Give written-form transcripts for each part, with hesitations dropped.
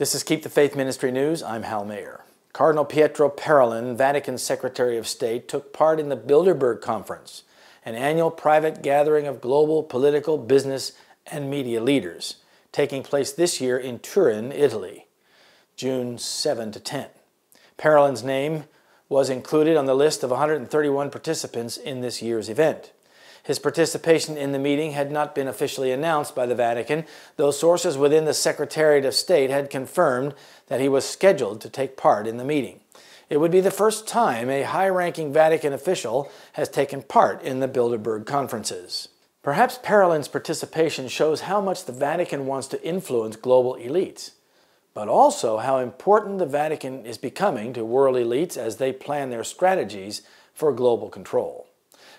This is Keep the Faith Ministry News. I'm Hal Mayer. Cardinal Pietro Parolin, Vatican Secretary of State, took part in the Bilderberg Conference, an annual private gathering of global political, business, and media leaders, taking place this year in Turin, Italy, June 7 to 10. Parolin's name was included on the list of 131 participants in this year's event. His participation in the meeting had not been officially announced by the Vatican, though sources within the Secretariat of State had confirmed that he was scheduled to take part in the meeting. It would be the first time a high-ranking Vatican official has taken part in the Bilderberg conferences. Perhaps Parolin's participation shows how much the Vatican wants to influence global elites, but also how important the Vatican is becoming to world elites as they plan their strategies for global control.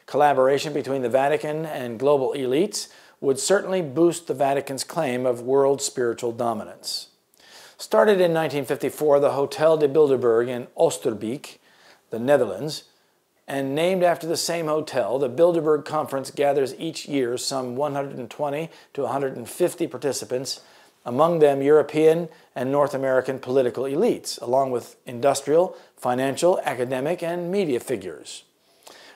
Collaboration between the Vatican and global elites would certainly boost the Vatican's claim of world spiritual dominance. Started in 1954, the Hotel de Bilderberg in Oosterbeek, the Netherlands, and named after the same hotel, the Bilderberg Conference gathers each year some 120 to 150 participants, among them European and North American political elites, along with industrial, financial, academic, and media figures.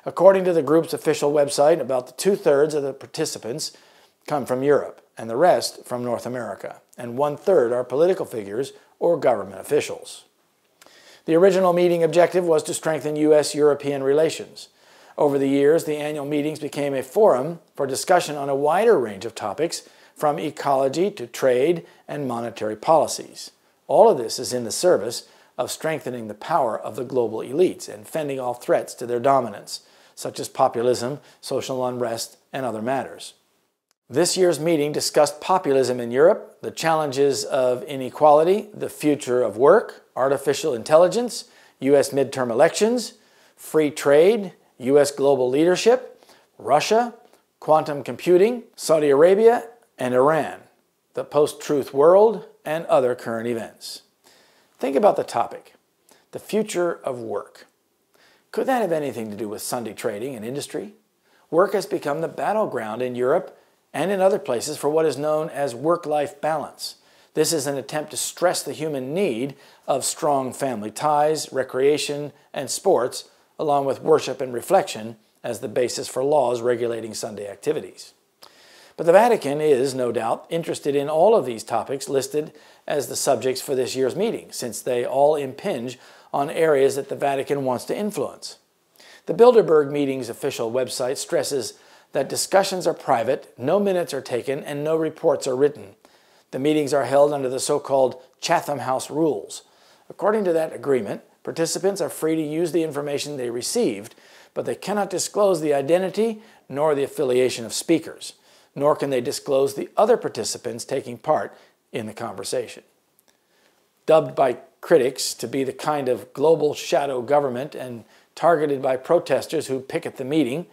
According to the group's official website, about two-thirds of the participants come from Europe, and the rest from North America, and one-third are political figures or government officials. The original meeting objective was to strengthen U.S.-European relations. Over the years, the annual meetings became a forum for discussion on a wider range of topics, from ecology to trade and monetary policies. All of this is in the service of strengthening the power of the global elites and fending off threats to their dominance, such as populism, social unrest, and other matters. This year's meeting discussed populism in Europe, the challenges of inequality, the future of work, artificial intelligence, U.S. midterm elections, free trade, U.S. global leadership, Russia, quantum computing, Saudi Arabia, and Iran, the post-truth world, and other current events. Think about the topic, the future of work. Could that have anything to do with Sunday trading and industry? Work has become the battleground in Europe and in other places for what is known as work-life balance. This is an attempt to stress the human need of strong family ties, recreation, and sports, along with worship and reflection as the basis for laws regulating Sunday activities. But the Vatican is, no doubt, interested in all of these topics listed as the subjects for this year's meeting, since they all impinge on areas that the Vatican wants to influence. The Bilderberg meeting's official website stresses that discussions are private, no minutes are taken, and no reports are written. The meetings are held under the so-called Chatham House rules. According to that agreement, participants are free to use the information they received, but they cannot disclose the identity nor the affiliation of speakers, nor can they disclose the other participants taking part in the conversation. Dubbed by critics to be the kind of global shadow government and targeted by protesters who picket the meeting,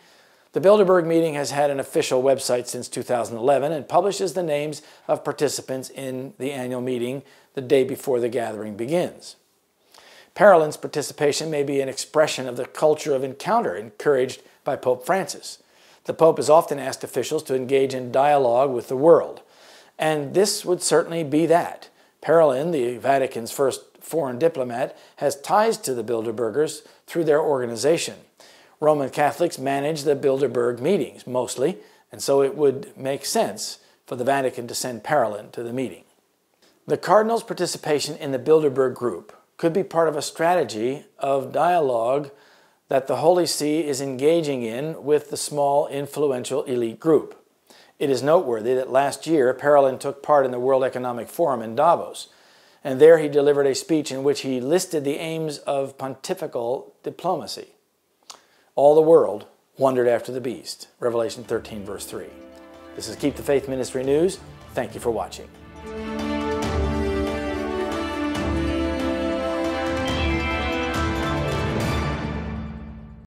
the Bilderberg meeting has had an official website since 2011 and publishes the names of participants in the annual meeting the day before the gathering begins. Parolin's participation may be an expression of the culture of encounter encouraged by Pope Francis. The Pope has often asked officials to engage in dialogue with the world, and this would certainly be that. Parolin, the Vatican's first foreign diplomat, has ties to the Bilderbergers through their organization. Roman Catholics manage the Bilderberg meetings, mostly, and so it would make sense for the Vatican to send Parolin to the meeting. The Cardinal's participation in the Bilderberg group could be part of a strategy of dialogue that the Holy See is engaging in with the small, influential elite group. It is noteworthy that last year, Parolin took part in the World Economic Forum in Davos, and there he delivered a speech in which he listed the aims of pontifical diplomacy. All the world wondered after the beast. Revelation 13, verse 3. This is Keep the Faith Ministry News. Thank you for watching.